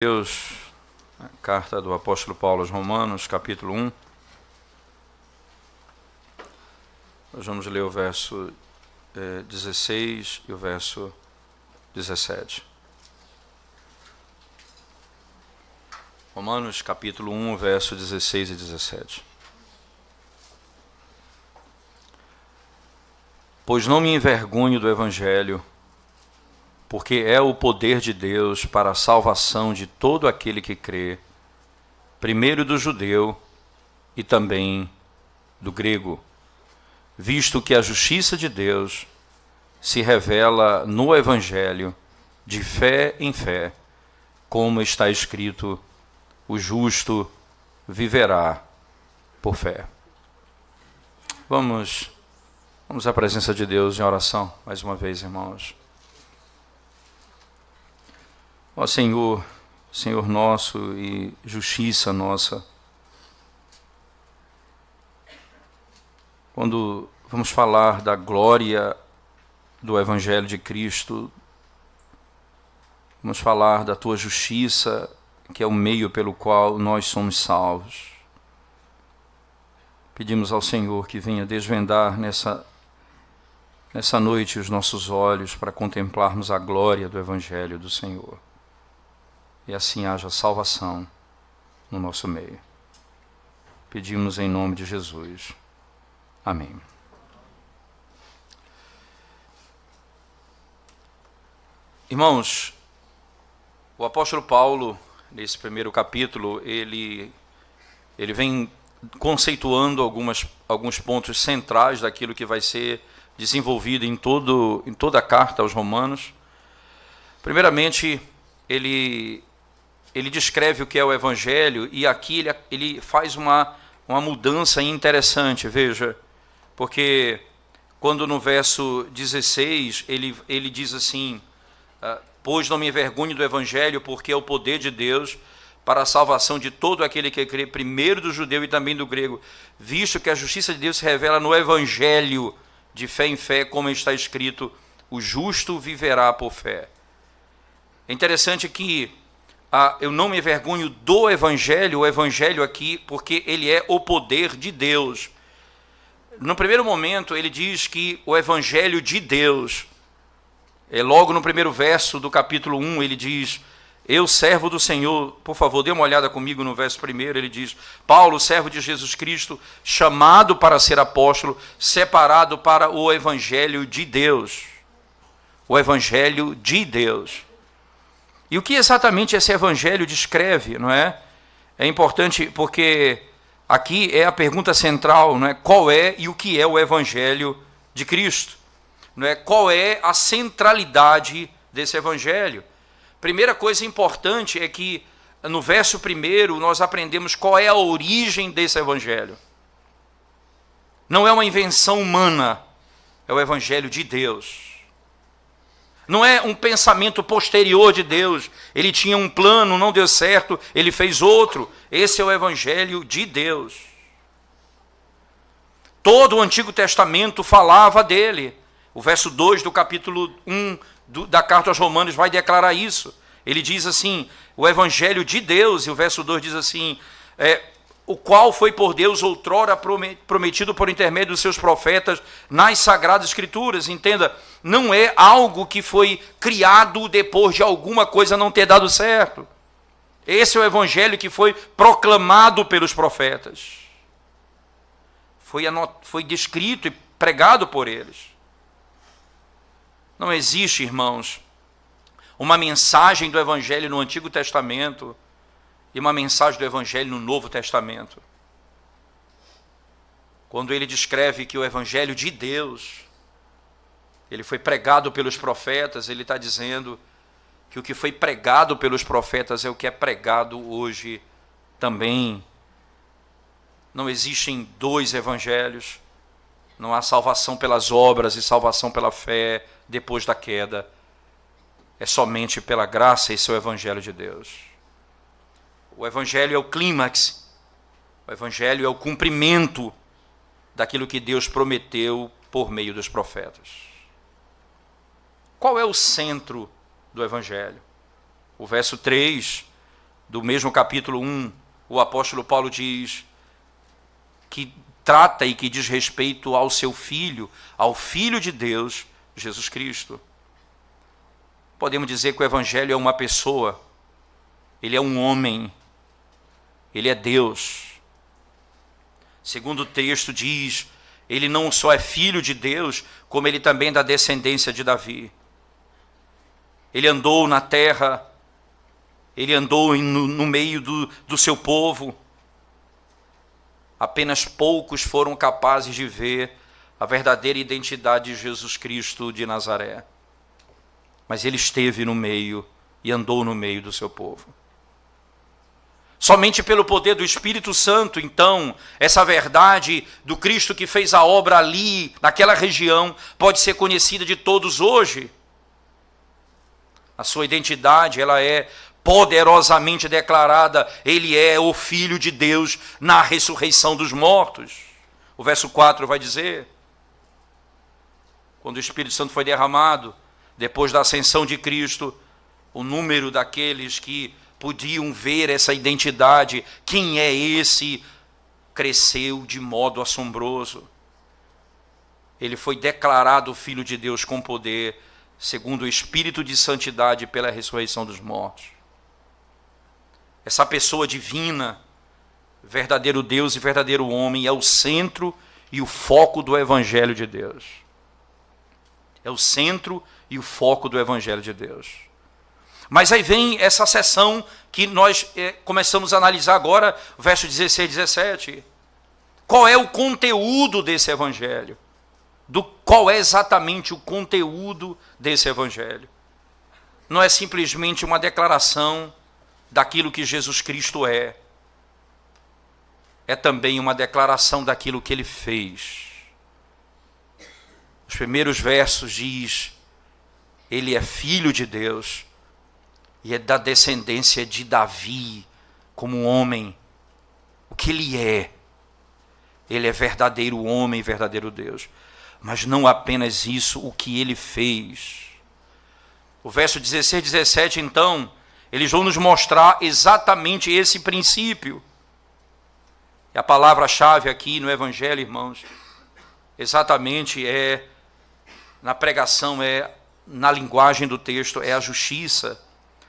Deus, a carta do apóstolo Paulo aos Romanos, capítulo 1. Nós vamos ler o verso 16 e o verso 17. Romanos, capítulo 1, verso 16 e 17. Pois não me envergonho do Evangelho, porque é o poder de Deus para a salvação de todo aquele que crê, primeiro do judeu e também do grego, visto que a justiça de Deus se revela no Evangelho, de fé em fé, como está escrito: o justo viverá por fé. Vamos à presença de Deus em oração, mais uma vez, irmãos. Ó Senhor, Senhor nosso e justiça nossa, quando vamos falar da glória do Evangelho de Cristo, vamos falar da Tua justiça, que é o meio pelo qual nós somos salvos. Pedimos ao Senhor que venha desvendar nessa noite os nossos olhos para contemplarmos a glória do Evangelho do Senhor. E assim haja salvação no nosso meio. Pedimos em nome de Jesus. Amém. Irmãos, o apóstolo Paulo, nesse primeiro capítulo, ele vem conceituando alguns pontos centrais daquilo que vai ser desenvolvido em toda a carta aos Romanos. Primeiramente, ele descreve o que é o Evangelho, e aqui ele faz uma mudança interessante, veja, porque quando no verso 16 ele diz assim: pois não me envergonho do Evangelho, porque é o poder de Deus para a salvação de todo aquele que crê, primeiro do judeu e também do grego, visto que a justiça de Deus se revela no Evangelho, de fé em fé, como está escrito: o justo viverá por fé. É interessante que eu não me envergonho do Evangelho, o Evangelho aqui, porque ele é o poder de Deus. No primeiro momento, ele diz que o Evangelho de Deus, logo no primeiro verso do capítulo 1, ele diz: eu, servo do Senhor. Por favor, dê uma olhada comigo no verso primeiro. Ele diz: Paulo, servo de Jesus Cristo, chamado para ser apóstolo, separado para o Evangelho de Deus. O Evangelho de Deus. E o que exatamente esse Evangelho descreve, não é? É importante porque aqui é a pergunta central, não é? Qual é e o que é o Evangelho de Cristo? Não é? Qual é a centralidade desse Evangelho? Primeira coisa importante é que no verso primeiro nós aprendemos qual é a origem desse Evangelho. Não é uma invenção humana, é o Evangelho de Deus. Não é um pensamento posterior de Deus. Ele tinha um plano, não deu certo, ele fez outro. Esse é o Evangelho de Deus. Todo o Antigo Testamento falava dele. O verso 2 do capítulo 1 da carta aos Romanos vai declarar isso. Ele diz assim: o Evangelho de Deus, e o verso 2 diz assim: o qual foi por Deus outrora prometido por intermédio dos seus profetas nas Sagradas Escrituras. Entenda, não é algo que foi criado depois de alguma coisa não ter dado certo. Esse é o Evangelho que foi proclamado pelos profetas. Foi descrito e pregado por eles. Não existe, irmãos, uma mensagem do Evangelho no Antigo Testamento e uma mensagem do Evangelho no Novo Testamento. Quando ele descreve que o Evangelho de Deus, ele foi pregado pelos profetas, ele está dizendo que o que foi pregado pelos profetas é o que é pregado hoje também. Não existem dois evangelhos, não há salvação pelas obras e salvação pela fé depois da queda. É somente pela graça, esse é o Evangelho de Deus. O Evangelho é o clímax, o Evangelho é o cumprimento daquilo que Deus prometeu por meio dos profetas. Qual é o centro do Evangelho? O verso 3 do mesmo capítulo 1, o apóstolo Paulo diz que trata e que diz respeito ao seu Filho, ao Filho de Deus, Jesus Cristo. Podemos dizer que o Evangelho é uma pessoa, ele é um homem, ele é Deus. Segundo o texto diz, ele não só é filho de Deus, como ele também é da descendência de Davi. Ele andou na terra, ele andou no meio do seu povo. Apenas poucos foram capazes de ver a verdadeira identidade de Jesus Cristo de Nazaré. Mas ele esteve no meio e andou no meio do seu povo. Somente pelo poder do Espírito Santo, então, essa verdade do Cristo que fez a obra ali, naquela região, pode ser conhecida de todos hoje. A sua identidade, ela é poderosamente declarada, ele é o Filho de Deus na ressurreição dos mortos. O verso 4 vai dizer, quando o Espírito Santo foi derramado, depois da ascensão de Cristo, o número daqueles que podiam ver essa identidade, quem é esse, cresceu de modo assombroso. Ele foi declarado Filho de Deus com poder, segundo o Espírito de santidade pela ressurreição dos mortos. Essa pessoa divina, verdadeiro Deus e verdadeiro homem, é o centro e o foco do Evangelho de Deus. É o centro e o foco do Evangelho de Deus. Mas aí vem essa seção que nós começamos a analisar agora, verso 16 e 17. Qual é o conteúdo desse Evangelho? Qual é exatamente o conteúdo desse Evangelho? Não é simplesmente uma declaração daquilo que Jesus Cristo é. É também uma declaração daquilo que ele fez. Os primeiros versos diz, ele é filho de Deus e é da descendência de Davi, como um homem. O que ele é? Ele é verdadeiro homem e verdadeiro Deus. Mas não apenas isso, o que ele fez. O verso 16 e 17, então, eles vão nos mostrar exatamente esse princípio. E a palavra-chave aqui no Evangelho, irmãos, exatamente na pregação, na linguagem do texto, é a justiça.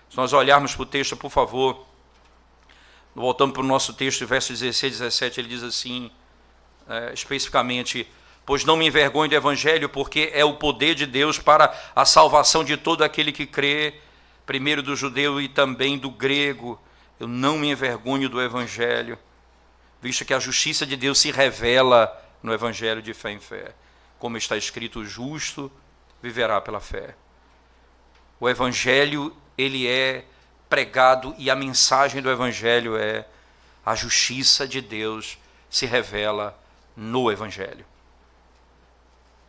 Se nós olharmos para o texto, por favor, voltando para o nosso texto, verso 16 e 17, ele diz assim, especificamente, pois não me envergonho do Evangelho, porque é o poder de Deus para a salvação de todo aquele que crê, primeiro do judeu e também do grego. Eu não me envergonho do Evangelho, visto que a justiça de Deus se revela no Evangelho de fé em fé. Como está escrito, o justo viverá pela fé. O Evangelho, ele é pregado e a mensagem do Evangelho é a justiça de Deus se revela no Evangelho.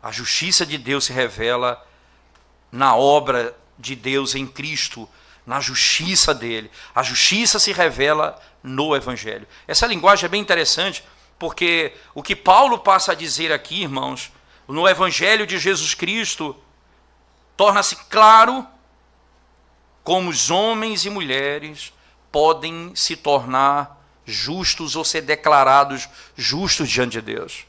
A justiça de Deus se revela na obra de Deus em Cristo, na justiça dele. A justiça se revela no Evangelho. Essa linguagem é bem interessante, porque o que Paulo passa a dizer aqui, irmãos, no Evangelho de Jesus Cristo, torna-se claro como os homens e mulheres podem se tornar justos ou ser declarados justos diante de Deus.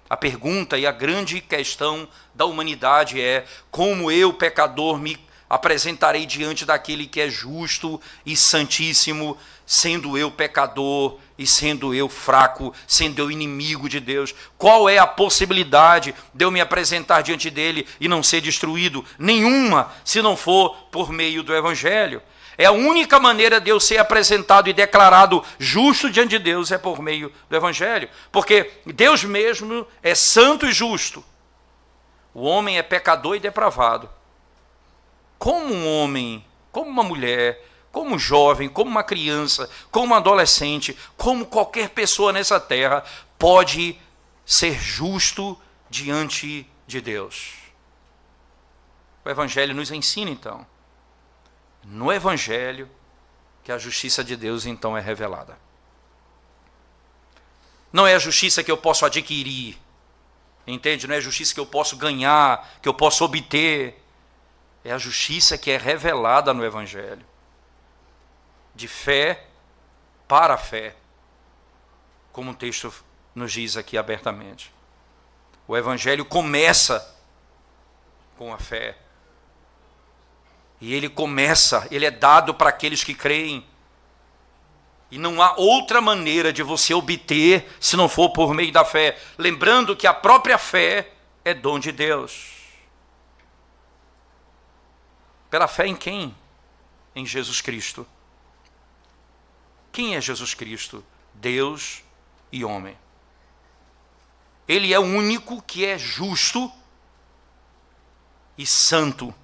A pergunta e a grande questão da humanidade é: como eu, pecador, me apresentarei diante daquele que é justo e santíssimo, sendo eu pecador e sendo eu fraco, sendo eu inimigo de Deus? Qual é a possibilidade de eu me apresentar diante dele e não ser destruído? Nenhuma, se não for por meio do Evangelho. É a única maneira de eu ser apresentado e declarado justo diante de Deus, é por meio do Evangelho. Porque Deus mesmo é santo e justo. O homem é pecador e depravado. Como um homem, como uma mulher, como um jovem, como uma criança, como um adolescente, como qualquer pessoa nessa terra pode ser justo diante de Deus? O Evangelho nos ensina, então, no Evangelho, que a justiça de Deus então é revelada. Não é a justiça que eu posso adquirir, entende? Não é a justiça que eu posso ganhar, que eu posso obter. É a justiça que é revelada no Evangelho. De fé para a fé, como o texto nos diz aqui abertamente. O evangelho começa com a fé. E ele é dado para aqueles que creem. E não há outra maneira de você obter se não for por meio da fé. Lembrando que a própria fé é dom de Deus. Pela fé em quem? Em Jesus Cristo. Quem é Jesus Cristo? Deus e homem. Ele é o único que é justo e santo.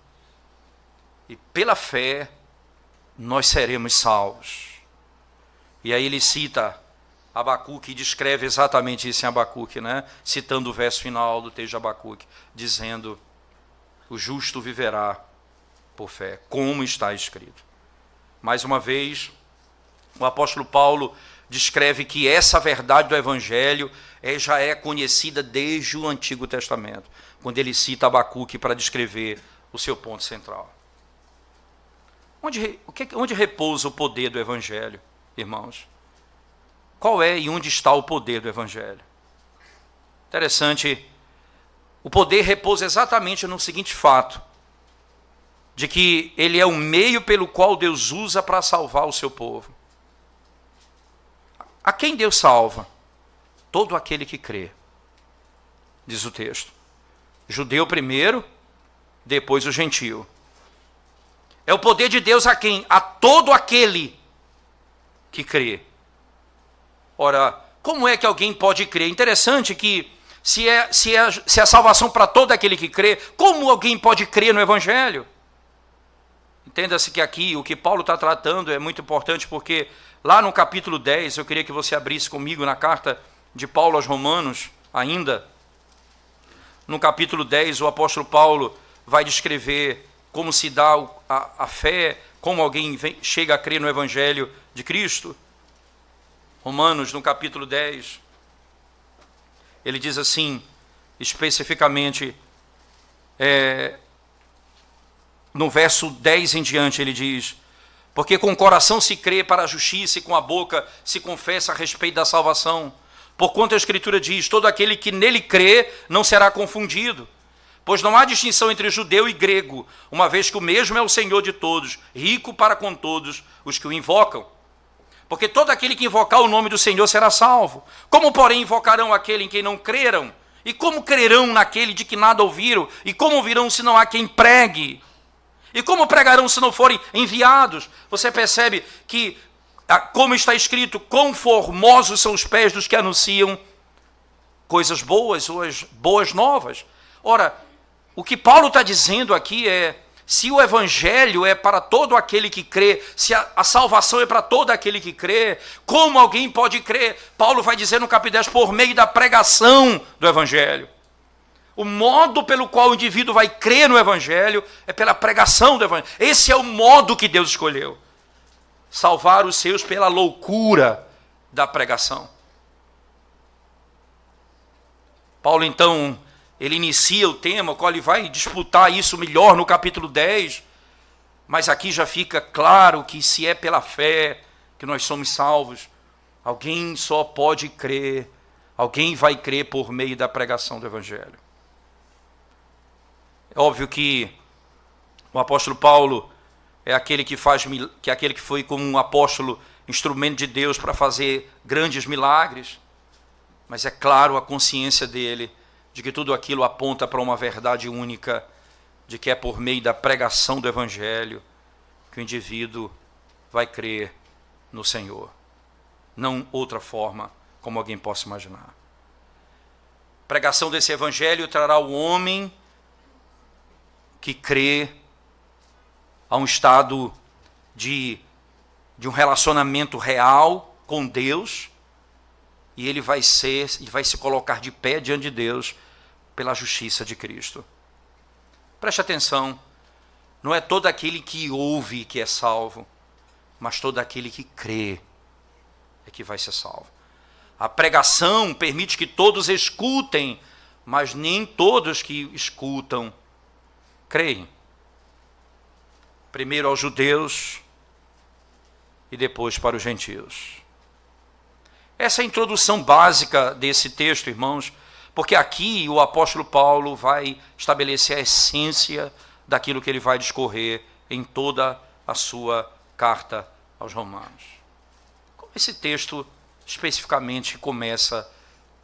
E pela fé nós seremos salvos. E aí ele cita Abacuque e descreve exatamente isso em Abacuque, né? Citando o verso final do texto de Abacuque, dizendo: o justo viverá por fé, como está escrito. Mais uma vez, o apóstolo Paulo descreve que essa verdade do evangelho já é conhecida desde o Antigo Testamento, quando ele cita Abacuque para descrever o seu ponto central. Onde repousa o poder do evangelho, irmãos? Qual é e onde está o poder do evangelho? Interessante, o poder repousa exatamente no seguinte fato, de que ele é o meio pelo qual Deus usa para salvar o seu povo. A quem Deus salva? Todo aquele que crê, diz o texto. Judeu primeiro, depois o gentio. É o poder de Deus a quem? A todo aquele que crê. Ora, como é que alguém pode crer? Interessante que se é salvação para todo aquele que crê, como alguém pode crer no evangelho? Entenda-se que aqui o que Paulo está tratando é muito importante, porque lá no capítulo 10, eu queria que você abrisse comigo na carta de Paulo aos Romanos, ainda. No capítulo 10, o apóstolo Paulo vai descrever como se dá a fé, como alguém chega a crer no evangelho de Cristo. Romanos, no capítulo 10, ele diz assim, especificamente, no verso 10 em diante, ele diz: porque com o coração se crê para a justiça e com a boca se confessa a respeito da salvação. Porquanto a Escritura diz: todo aquele que nele crê não será confundido. Pois não há distinção entre judeu e grego, uma vez que o mesmo é o Senhor de todos, rico para com todos os que o invocam. Porque todo aquele que invocar o nome do Senhor será salvo. Como, porém, invocarão aquele em quem não creram? E como crerão naquele de que nada ouviram? E como ouvirão se não há quem pregue? E como pregarão se não forem enviados? Você percebe que, como está escrito, quão formosos são os pés dos que anunciam coisas boas ou as boas novas. Ora, o que Paulo está dizendo aqui é: se o evangelho é para todo aquele que crê, se a salvação é para todo aquele que crê, como alguém pode crer? Paulo vai dizer no capítulo 10, por meio da pregação do evangelho. O modo pelo qual o indivíduo vai crer no evangelho é pela pregação do evangelho. Esse é o modo que Deus escolheu. Salvar os seus pela loucura da pregação. Paulo, então, ele inicia o tema, o qual ele vai disputar isso melhor no capítulo 10, mas aqui já fica claro que se é pela fé que nós somos salvos, alguém só pode crer, alguém vai crer por meio da pregação do evangelho. É óbvio que o apóstolo Paulo é aquele que foi como um apóstolo, instrumento de Deus para fazer grandes milagres, mas é claro a consciência dele de que tudo aquilo aponta para uma verdade única, de que é por meio da pregação do evangelho que o indivíduo vai crer no Senhor. Não outra forma, como alguém possa imaginar. A pregação desse evangelho trará o homem que crê a um estado de um relacionamento real com Deus, e ele vai se colocar de pé diante de Deus pela justiça de Cristo. Preste atenção, não é todo aquele que ouve que é salvo, mas todo aquele que crê é que vai ser salvo. A pregação permite que todos escutem, mas nem todos que escutam creem. Primeiro aos judeus e depois para os gentios. Essa é a introdução básica desse texto, irmãos, porque aqui o apóstolo Paulo vai estabelecer a essência daquilo que ele vai discorrer em toda a sua carta aos Romanos. Como esse texto especificamente começa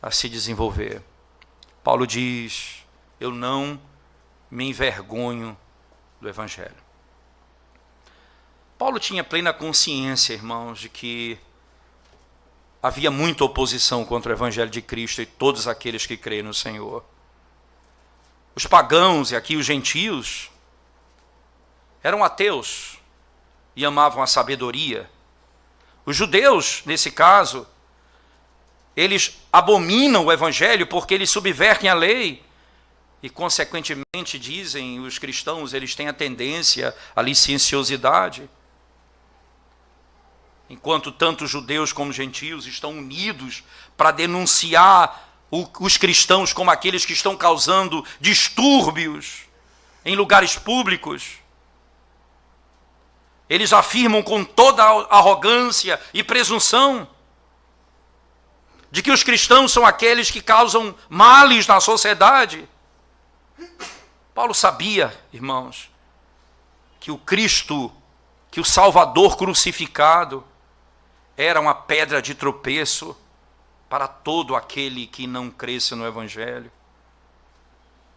a se desenvolver? Paulo diz: eu não me envergonho do Evangelho. Paulo tinha plena consciência, irmãos, de que havia muita oposição contra o Evangelho de Cristo e todos aqueles que creem no Senhor. Os pagãos e aqui os gentios eram ateus e amavam a sabedoria. Os judeus, nesse caso, eles abominam o Evangelho porque eles subvertem a lei e, consequentemente, dizem os cristãos, eles têm a tendência à licenciosidade. Enquanto tanto judeus como gentios estão unidos para denunciar os cristãos como aqueles que estão causando distúrbios em lugares públicos, eles afirmam com toda a arrogância e presunção de que os cristãos são aqueles que causam males na sociedade. Paulo sabia, irmãos, que o Cristo, que o Salvador crucificado, era uma pedra de tropeço para todo aquele que não cresce no Evangelho.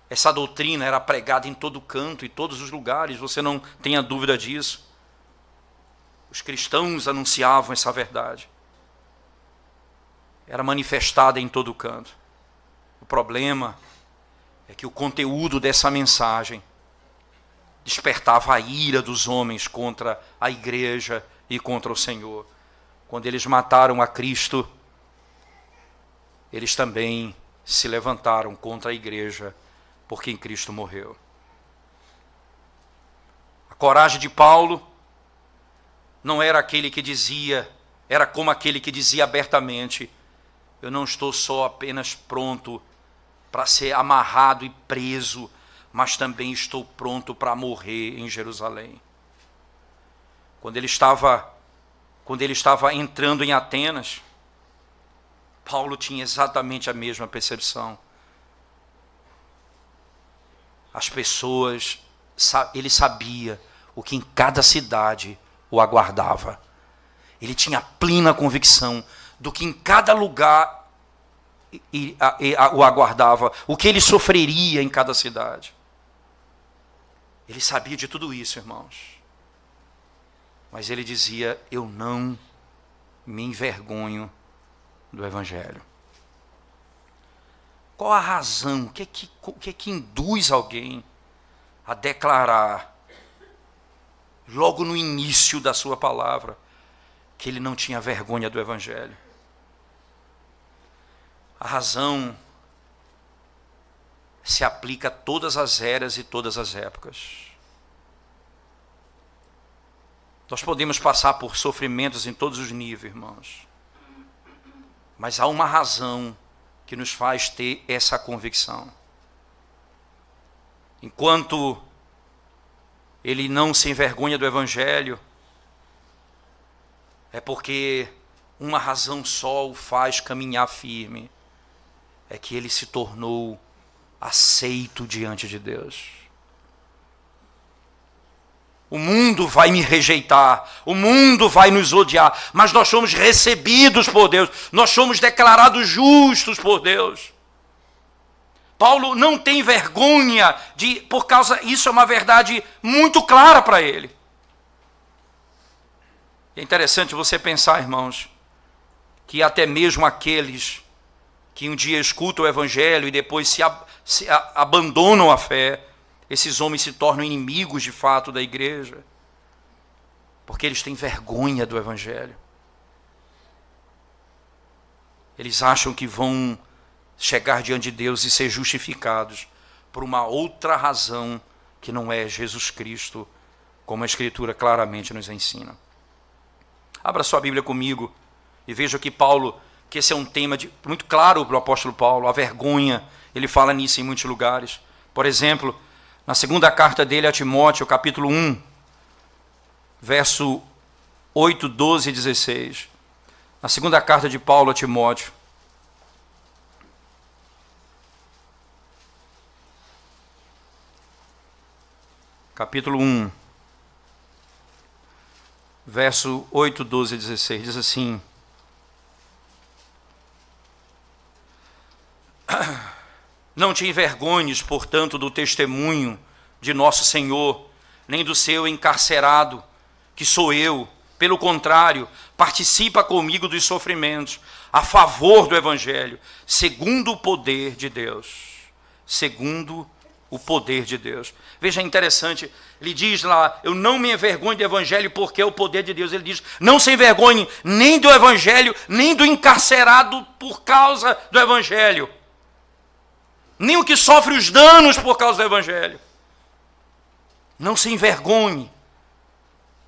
Essa doutrina era pregada em todo canto, em todos os lugares, você não tenha dúvida disso. Os cristãos anunciavam essa verdade. Era manifestada em todo canto. O problema é que o conteúdo dessa mensagem despertava a ira dos homens contra a igreja e contra o Senhor. Quando eles mataram a Cristo, eles também se levantaram contra a igreja por quem Cristo morreu. A coragem de Paulo não era aquele que dizia, era como aquele que dizia abertamente: eu não estou só apenas pronto para ser amarrado e preso, mas também estou pronto para morrer em Jerusalém. Quando ele estava entrando em Atenas, Paulo tinha exatamente a mesma percepção. As pessoas, ele sabia o que em cada cidade o aguardava. Ele tinha plena convicção do que em cada lugar o aguardava, o que ele sofreria em cada cidade. Ele sabia de tudo isso, irmãos. Mas ele dizia: eu não me envergonho do Evangelho. Qual a razão? O que é que induz alguém a declarar, logo no início da sua palavra, que ele não tinha vergonha do Evangelho? A razão se aplica a todas as eras e todas as épocas. Nós podemos passar por sofrimentos em todos os níveis, irmãos. Mas há uma razão que nos faz ter essa convicção. Enquanto ele não se envergonha do Evangelho, é porque uma razão só o faz caminhar firme. É que ele se tornou aceito diante de Deus. O mundo vai me rejeitar, o mundo vai nos odiar, mas nós somos recebidos por Deus, nós somos declarados justos por Deus. Paulo não tem vergonha isso é uma verdade muito clara para ele. É interessante você pensar, irmãos, que até mesmo aqueles que um dia escutam o Evangelho e depois se abandonam a fé, esses homens se tornam inimigos de fato da igreja, porque eles têm vergonha do Evangelho. Eles acham que vão chegar diante de Deus e ser justificados por uma outra razão que não é Jesus Cristo, como a Escritura claramente nos ensina. Abra sua Bíblia comigo e veja que que esse é um tema muito claro para o apóstolo Paulo, a vergonha. Ele fala nisso em muitos lugares. Por exemplo, na segunda carta dele a Timóteo, capítulo 1, verso 8, 12 e 16. Na segunda carta de Paulo a Timóteo, capítulo 1, verso 8, 12 e 16, diz assim: Não te envergonhes, portanto, do testemunho de nosso Senhor, nem do seu encarcerado, que sou eu. Pelo contrário, participa comigo dos sofrimentos, a favor do Evangelho, segundo o poder de Deus. Segundo o poder de Deus. Veja, é interessante, ele diz lá, eu não me envergonho do Evangelho porque é o poder de Deus. Ele diz, não se envergonhe nem do Evangelho, nem do encarcerado por causa do Evangelho. Nem o que sofre os danos por causa do Evangelho. Não se envergonhe,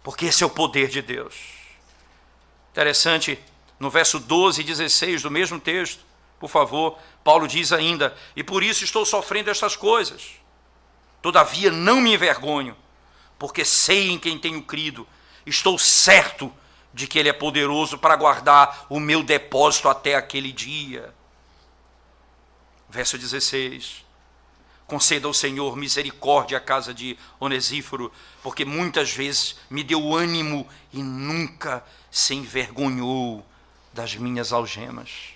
porque esse é o poder de Deus. Interessante, no verso 12 e 16 do mesmo texto, por favor, Paulo diz ainda, e por isso estou sofrendo estas coisas. Todavia não me envergonho, porque sei em quem tenho crido, estou certo de que Ele é poderoso para guardar o meu depósito até aquele dia. Verso 16, conceda ao Senhor misericórdia à casa de Onesíforo, porque muitas vezes me deu ânimo e nunca se envergonhou das minhas algemas.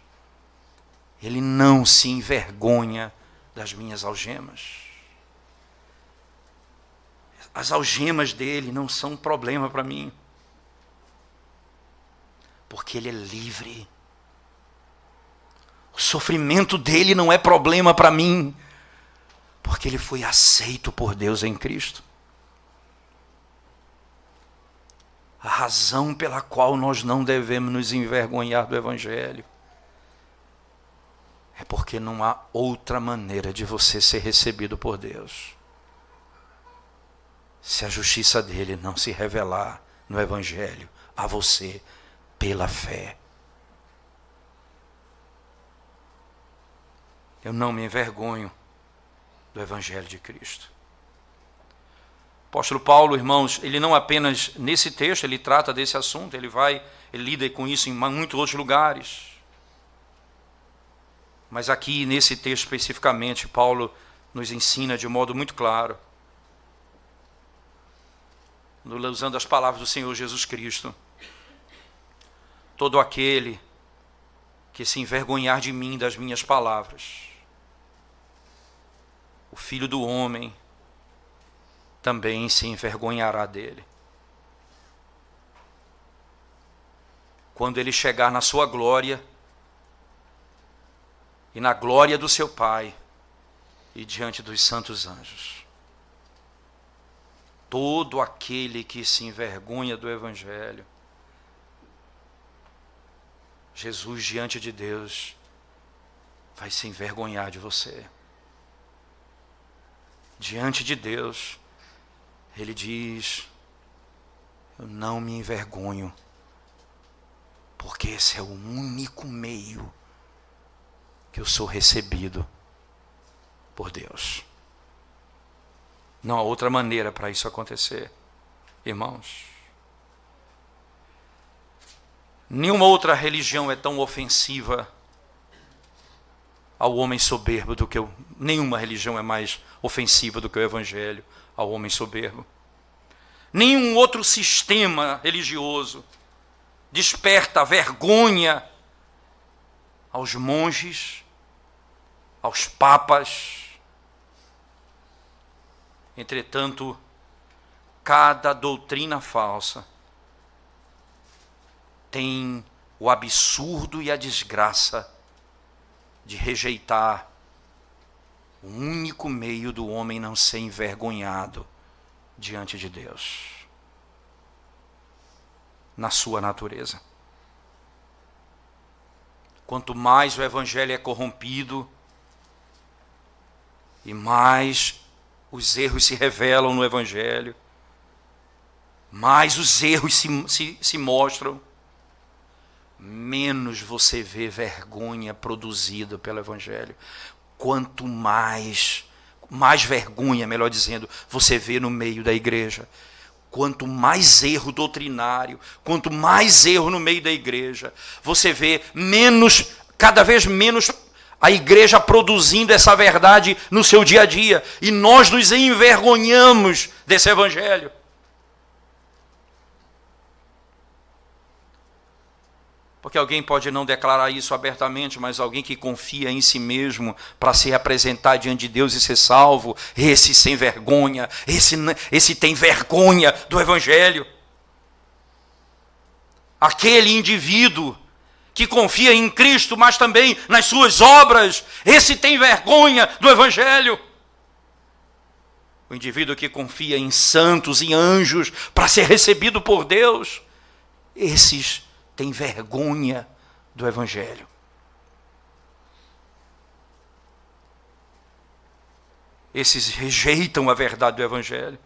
Ele não se envergonha das minhas algemas. As algemas dele não são um problema para mim, porque ele é livre. O sofrimento dele não é problema para mim, porque ele foi aceito por Deus em Cristo. A razão pela qual nós não devemos nos envergonhar do Evangelho é porque não há outra maneira de você ser recebido por Deus, se a justiça dele não se revelar no Evangelho a você pela fé. Eu não me envergonho do Evangelho de Cristo. O apóstolo Paulo, irmãos, ele não apenas nesse texto, ele trata desse assunto, ele lida com isso em muitos outros lugares. Mas aqui, nesse texto especificamente, Paulo nos ensina de modo muito claro, usando as palavras do Senhor Jesus Cristo: todo aquele que se envergonhar de mim, das minhas palavras, o Filho do Homem também se envergonhará dele. Quando ele chegar na sua glória, e na glória do seu Pai, e diante dos santos anjos. Todo aquele que se envergonha do Evangelho, Jesus diante de Deus vai se envergonhar de você. Diante de Deus, ele diz, eu não me envergonho, porque esse é o único meio que eu sou recebido por Deus. Não há outra maneira para isso acontecer, irmãos. Nenhuma outra religião é tão ofensiva ao homem soberbo do que nenhuma religião é mais ofensiva do que o Evangelho ao homem soberbo. Nenhum outro sistema religioso desperta vergonha aos monges, aos papas. Entretanto, cada doutrina falsa tem o absurdo e a desgraça de rejeitar o único meio do homem não ser envergonhado diante de Deus, na sua natureza. Quanto mais o Evangelho é corrompido, e mais os erros se revelam no Evangelho, mais os erros se mostram, menos você vê vergonha produzida pelo Evangelho. Quanto mais vergonha, melhor dizendo, você vê no meio da igreja, quanto mais erro doutrinário, quanto mais erro no meio da igreja, você vê cada vez menos a igreja produzindo essa verdade no seu dia a dia. E nós nos envergonhamos desse evangelho. Porque alguém pode não declarar isso abertamente, mas alguém que confia em si mesmo para se apresentar diante de Deus e ser salvo, esse sem vergonha, esse tem vergonha do evangelho. Aquele indivíduo que confia em Cristo, mas também nas suas obras, esse tem vergonha do evangelho. O indivíduo que confia em santos e anjos para ser recebido por Deus, esses têm vergonha do evangelho. Esses rejeitam a verdade do evangelho.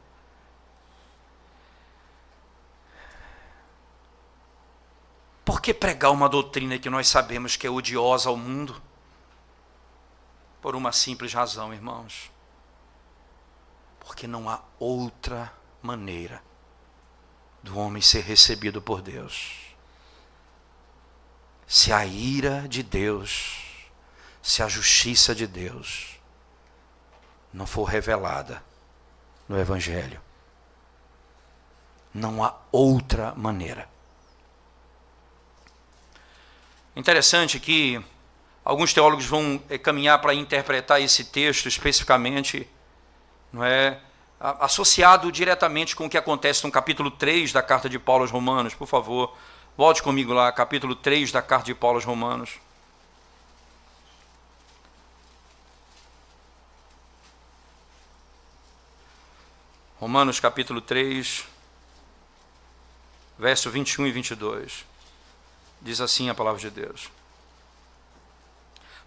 Por que pregar uma doutrina que nós sabemos que é odiosa ao mundo? Por uma simples razão, irmãos. Porque não há outra maneira do homem ser recebido por Deus. Se a ira de Deus, se a justiça de Deus não for revelada no evangelho, não há outra maneira. Interessante que alguns teólogos vão caminhar para interpretar esse texto especificamente, não é, associado diretamente com o que acontece no capítulo 3 da carta de Paulo aos Romanos. Por favor, volte comigo lá, capítulo 3 da carta de Paulo aos Romanos. Romanos capítulo 3, verso 21 e 22. Diz assim a palavra de Deus.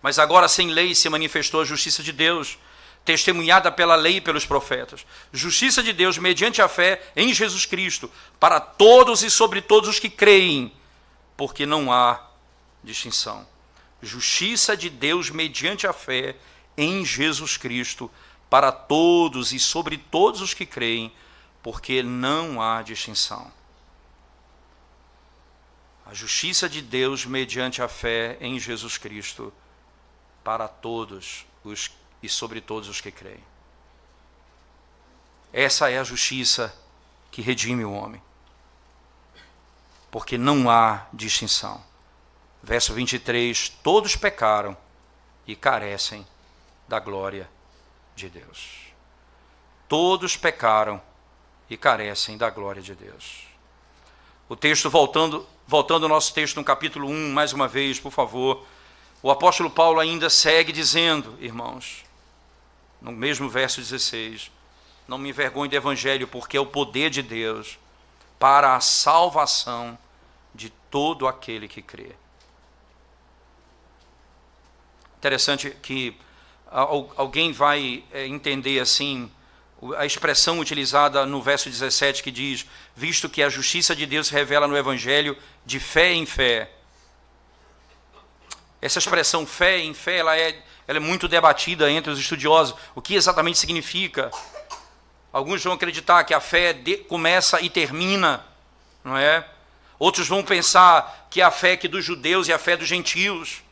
Mas agora sem lei se manifestou a justiça de Deus, testemunhada pela lei e pelos profetas. Justiça de Deus mediante a fé em Jesus Cristo, para todos e sobre todos os que creem, porque não há distinção. Justiça de Deus mediante a fé em Jesus Cristo, para todos e sobre todos os que creem, porque não há distinção. A justiça de Deus mediante a fé em Jesus Cristo, para todos os e sobre todos os que creem. Essa é a justiça que redime o homem. Porque não há distinção. Verso 23, todos pecaram e carecem da glória de Deus. Todos pecaram e carecem da glória de Deus. O texto, voltando ao nosso texto no capítulo 1, mais uma vez, por favor, o apóstolo Paulo ainda segue dizendo, irmãos, no mesmo verso 16, não me envergonhe do evangelho, porque é o poder de Deus para a salvação de todo aquele que crê. Interessante que alguém vai entender assim, a expressão utilizada no verso 17 que diz, visto que a justiça de Deus se revela no evangelho de fé em fé. Essa expressão fé em fé, ela é muito debatida entre os estudiosos. O que exatamente significa? Alguns vão acreditar que a fé começa e termina, não é? Outros vão pensar que a fé que dos judeus e a fé dos gentios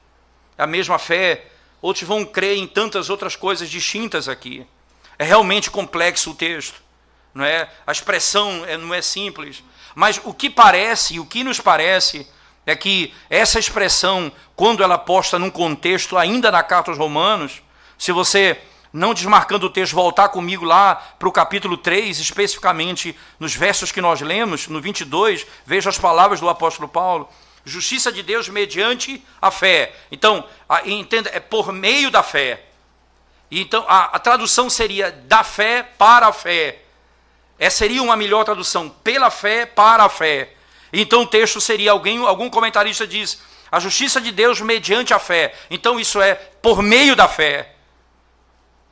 é a mesma fé. Outros vão crer em tantas outras coisas distintas aqui. É realmente complexo o texto, não é? A expressão não é simples. Mas o que nos parece é que essa expressão, quando ela é posta num contexto ainda na carta aos Romanos, se você, não desmarcando o texto, voltar comigo lá para o capítulo 3, especificamente nos versos que nós lemos, no 22, veja as palavras do apóstolo Paulo. Justiça de Deus mediante a fé. Então, entenda, é por meio da fé. Então, a tradução seria da fé para a fé. Essa seria uma melhor tradução, pela fé para a fé. Então o texto seria, algum comentarista diz, a justiça de Deus mediante a fé. Então isso é por meio da fé.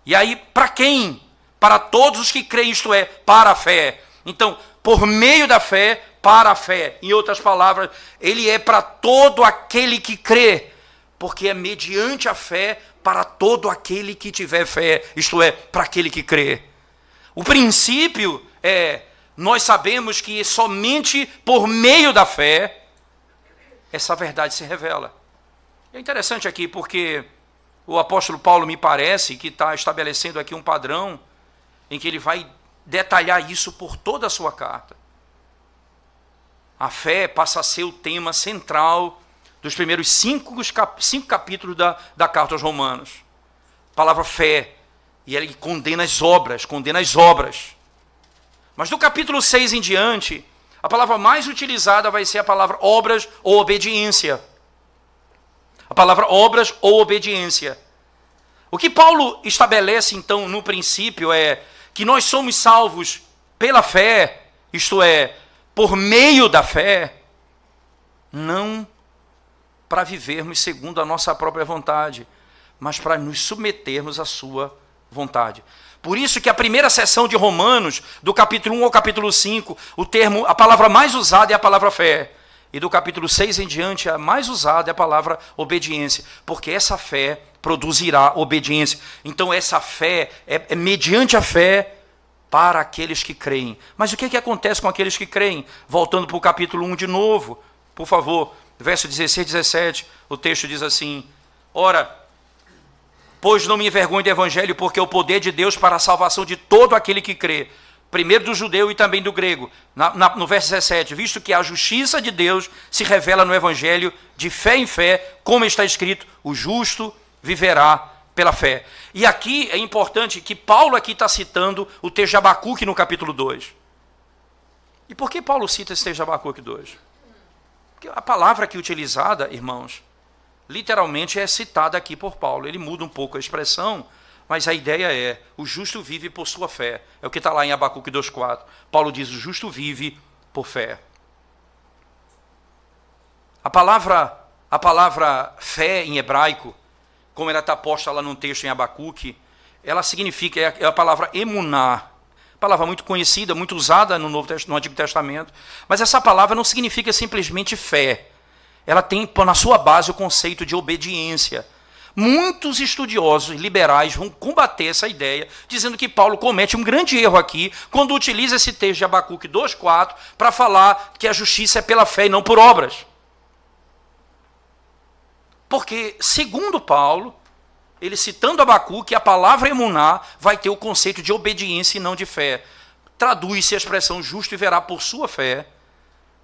E aí, para quem? Para todos os que creem, isto é, para a fé. Então, por meio da fé, para a fé. Em outras palavras, ele é para todo aquele que crê. Porque é mediante a fé para todo aquele que tiver fé. Isto é, para aquele que crê. O princípio é nós sabemos que somente por meio da fé essa verdade se revela. É interessante aqui porque o apóstolo Paulo me parece que está estabelecendo aqui um padrão em que ele vai detalhar isso por toda a sua carta. A fé passa a ser o tema central dos primeiros cinco capítulos da carta aos Romanos. A palavra fé, e ele condena as obras. Mas do capítulo 6 em diante, a palavra mais utilizada vai ser a palavra obras ou obediência. A palavra obras ou obediência. O que Paulo estabelece, então, no princípio é que nós somos salvos pela fé, isto é, por meio da fé, não para vivermos segundo a nossa própria vontade, mas para nos submetermos à sua vontade. Por isso que a primeira seção de Romanos, do capítulo 1 ao capítulo 5, a palavra mais usada é a palavra fé. E do capítulo 6 em diante, a mais usada é a palavra obediência, porque essa fé produzirá obediência. Então essa fé é mediante a fé para aqueles que creem. Mas o que acontece com aqueles que creem? Voltando para o capítulo 1 de novo, por favor, verso 16 e 17, o texto diz assim: ora, pois não me envergonho do evangelho, porque é o poder de Deus para a salvação de todo aquele que crê, primeiro do judeu e também do grego. No verso 17, visto que a justiça de Deus se revela no evangelho de fé em fé, como está escrito, o justo viverá pela fé. E aqui é importante que Paulo aqui está citando o texto de Abacuque no capítulo 2. E por que Paulo cita esse texto de Abacuque 2? Porque a palavra aqui utilizada, irmãos, literalmente é citada aqui por Paulo. Ele muda um pouco a expressão, mas a ideia é: o justo vive por sua fé. É o que está lá em Abacuque 2,4. Paulo diz: o justo vive por fé. A palavra fé em hebraico, como ela está posta lá num texto em Abacuque, ela significa, é a palavra emuná, palavra muito conhecida, muito usada no Antigo Testamento, mas essa palavra não significa simplesmente fé. Ela tem na sua base o conceito de obediência. Muitos estudiosos liberais vão combater essa ideia, dizendo que Paulo comete um grande erro aqui, quando utiliza esse texto de Abacuque 2,4 para falar que a justiça é pela fé e não por obras. Porque, segundo Paulo, ele citando Abacuque, a palavra emuná vai ter o conceito de obediência e não de fé. Traduz-se a expressão justo viverá por sua fé,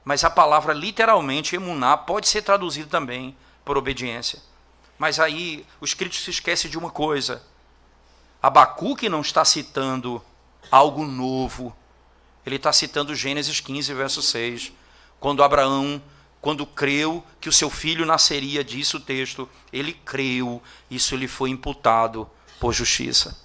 mas a palavra literalmente emuná pode ser traduzida também por obediência. Mas aí os críticos se esquecem de uma coisa: Abacuque não está citando algo novo, ele está citando Gênesis 15, verso 6, quando Abraão, quando creu que o seu filho nasceria, disse o texto, ele creu, isso lhe foi imputado por justiça.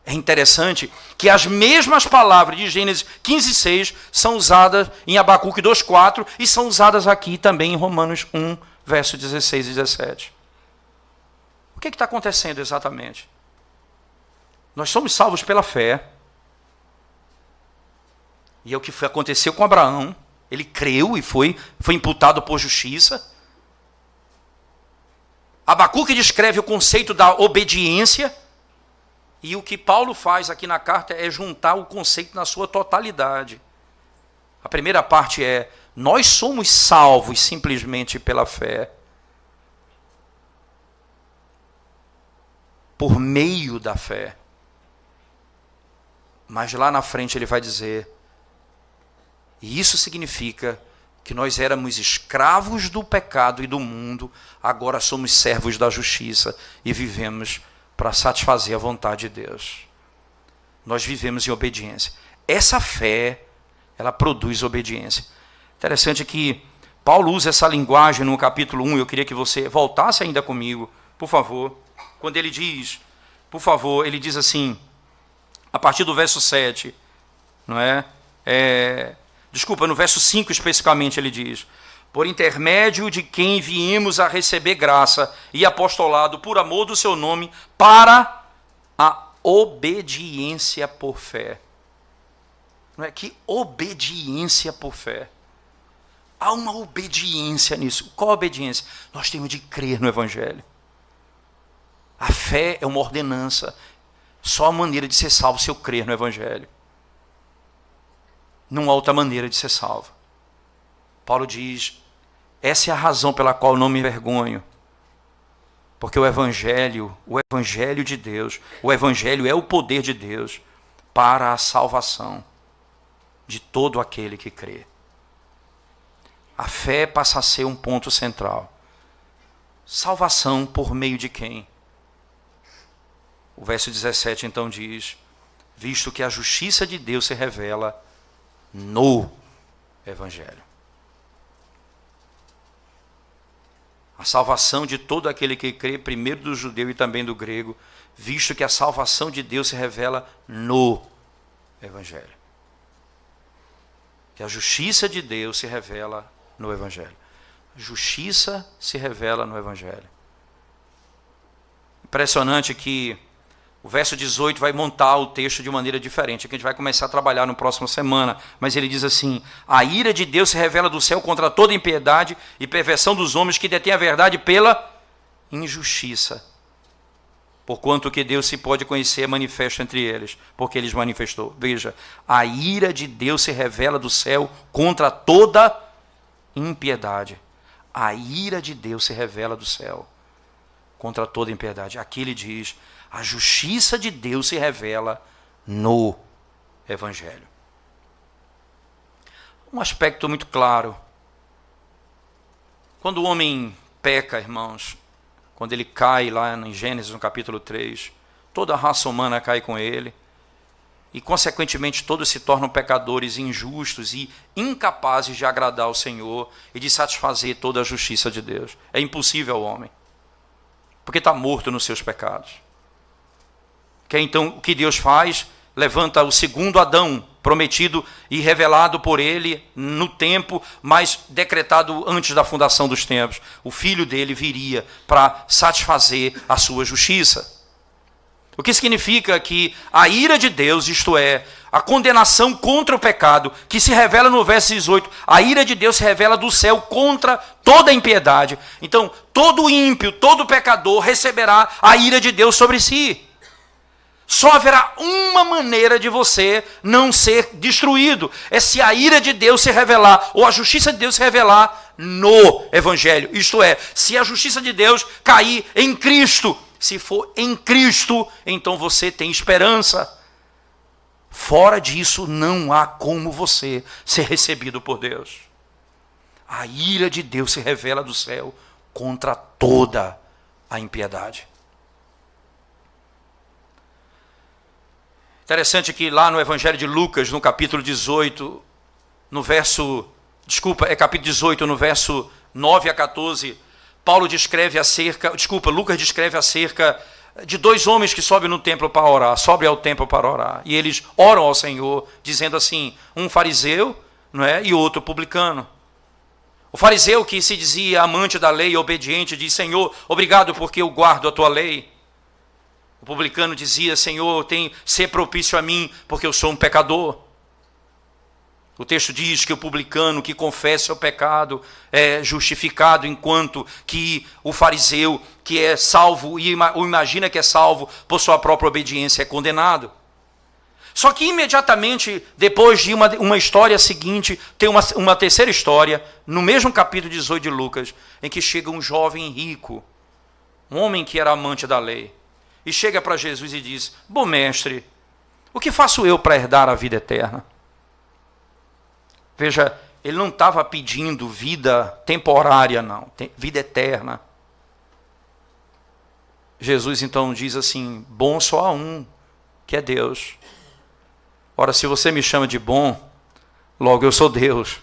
É interessante que as mesmas palavras de Gênesis 15, 6 são usadas em Abacuque 2,4 e são usadas aqui também em Romanos 1, verso 16 e 17. O que está acontecendo exatamente? Nós somos salvos pela fé, e é o que aconteceu com Abraão. Ele creu e foi imputado por justiça. Abacuque descreve o conceito da obediência, e o que Paulo faz aqui na carta é juntar o conceito na sua totalidade. A primeira parte é: nós somos salvos simplesmente pela fé, por meio da fé. Mas lá na frente ele vai dizer: e isso significa que nós éramos escravos do pecado e do mundo, agora somos servos da justiça e vivemos para satisfazer a vontade de Deus. Nós vivemos em obediência. Essa fé, ela produz obediência. Interessante que Paulo usa essa linguagem no capítulo 1, eu queria que você voltasse ainda comigo, por favor. Quando ele diz, por favor, ele diz assim, a partir do verso 7, não é? Desculpa, no verso 5 especificamente ele diz: por intermédio de quem viemos a receber graça e apostolado por amor do seu nome, para a obediência por fé. Não é? Que obediência por fé. Há uma obediência nisso. Qual a obediência? Nós temos de crer no Evangelho. A fé é uma ordenança. Só a maneira de ser salvo se eu crer no Evangelho. Não há outra maneira de ser salvo. Paulo diz, essa é a razão pela qual não me envergonho. Porque o Evangelho de Deus, o Evangelho é o poder de Deus para a salvação de todo aquele que crê. A fé passa a ser um ponto central. Salvação por meio de quem? O verso 17 então diz, visto que a justiça de Deus se revela no Evangelho. A salvação de todo aquele que crê, primeiro do judeu e também do grego, visto que a salvação de Deus se revela no Evangelho. Que a justiça de Deus se revela no Evangelho. A justiça se revela no Evangelho. Impressionante que o verso 18 vai montar o texto de maneira diferente, que a gente vai começar a trabalhar na próxima semana. Mas ele diz assim, a ira de Deus se revela do céu contra toda impiedade e perversão dos homens que detêm a verdade pela injustiça. Porquanto o que Deus se pode conhecer é manifesto entre eles, porque eles manifestou. Veja, a ira de Deus se revela do céu contra toda impiedade. A ira de Deus se revela do céu contra toda impiedade. Aqui ele diz, a justiça de Deus se revela no Evangelho. Um aspecto muito claro. Quando o homem peca, irmãos, quando ele cai lá em Gênesis, no capítulo 3, toda a raça humana cai com ele, e consequentemente todos se tornam pecadores injustos e incapazes de agradar ao Senhor e de satisfazer toda a justiça de Deus. É impossível ao homem, porque está morto nos seus pecados. Que então o que Deus faz? Levanta o segundo Adão, prometido e revelado por ele no tempo, mas decretado antes da fundação dos tempos. O filho dele viria para satisfazer a sua justiça. O que significa que a ira de Deus, isto é, a condenação contra o pecado, que se revela no verso 18, a ira de Deus se revela do céu contra toda a impiedade. Então, todo ímpio, todo pecador receberá a ira de Deus sobre si. Só haverá uma maneira de você não ser destruído, é se a ira de Deus se revelar, ou a justiça de Deus se revelar no Evangelho. Isto é, se a justiça de Deus cair em Cristo, se for em Cristo, então você tem esperança. Fora disso, não há como você ser recebido por Deus. A ira de Deus se revela do céu contra toda a impiedade. Interessante que lá no Evangelho de Lucas, no capítulo 18, capítulo 18, no verso 9 a 14, Lucas descreve acerca de dois homens que sobem ao templo para orar. E eles oram ao Senhor, dizendo assim, um fariseu, não é, e outro publicano. O fariseu, que se dizia amante da lei e obediente, diz, Senhor, obrigado porque eu guardo a tua lei. O publicano dizia, Senhor, ser propício a mim, porque eu sou um pecador. O texto diz que o publicano que confessa o pecado é justificado, enquanto que o fariseu que é salvo, ou imagina que é salvo por sua própria obediência, é condenado. Só que imediatamente, depois de uma história seguinte, tem uma terceira história, no mesmo capítulo 18 de Lucas, em que chega um jovem rico, um homem que era amante da lei, e chega para Jesus e diz, bom mestre, o que faço eu para herdar a vida eterna? Veja, ele não estava pedindo vida temporária, não, vida eterna. Jesus então diz assim, bom só há um, que é Deus. Ora, se você me chama de bom, logo eu sou Deus.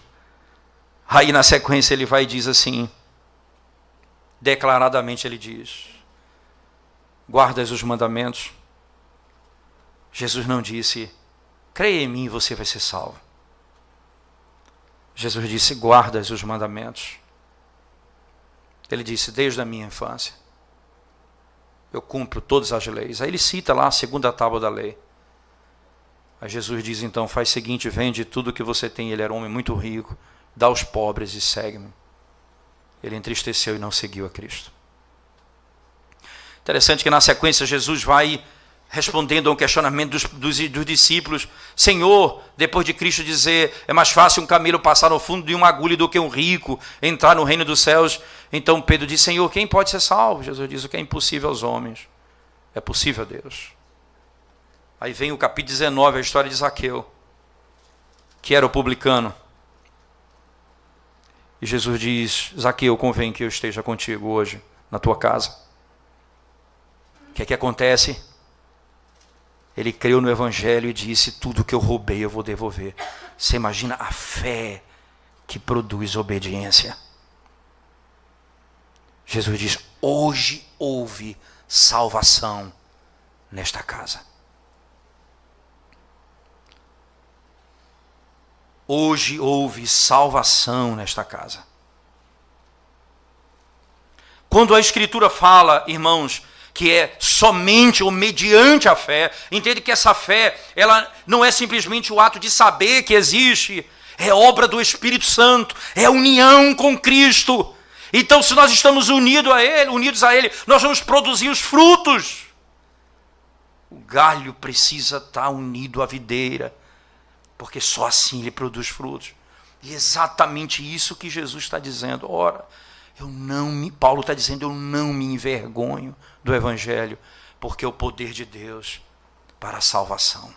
Aí na sequência ele vai e diz assim, declaradamente ele diz, guardas os mandamentos? Jesus não disse, creia em mim e você vai ser salvo. Jesus disse, guardas os mandamentos. Ele disse, desde a minha infância, eu cumpro todas as leis. Aí ele cita lá a segunda tábua da lei. Aí Jesus diz, então, faz o seguinte, vende tudo que você tem. Ele era um homem muito rico, dá aos pobres e segue-me. Ele entristeceu e não seguiu a Cristo. Interessante que na sequência Jesus vai respondendo a um questionamento dos discípulos: Senhor, depois de Cristo dizer, é mais fácil um camelo passar no fundo de uma agulha do que um rico entrar no reino dos céus. Então Pedro diz: Senhor, quem pode ser salvo? Jesus diz: o que é impossível aos homens é possível a Deus. Aí vem o capítulo 19, a história de Zaqueu, que era o publicano. E Jesus diz: Zaqueu, convém que eu esteja contigo hoje na tua casa. O que é que acontece? Ele creu no Evangelho e disse: tudo que eu roubei eu vou devolver. Você imagina a fé que produz obediência. Jesus diz: hoje houve salvação nesta casa. Hoje houve salvação nesta casa. Quando a Escritura fala, irmãos, que é somente ou mediante a fé, entende que essa fé, ela não é simplesmente o ato de saber que existe, é obra do Espírito Santo, é união com Cristo. Então, se nós estamos unidos a Ele, nós vamos produzir os frutos. O galho precisa estar unido à videira, porque só assim ele produz frutos. E é exatamente isso que Jesus está dizendo. Ora, Paulo está dizendo, eu não me envergonho do Evangelho, porque é o poder de Deus para a salvação.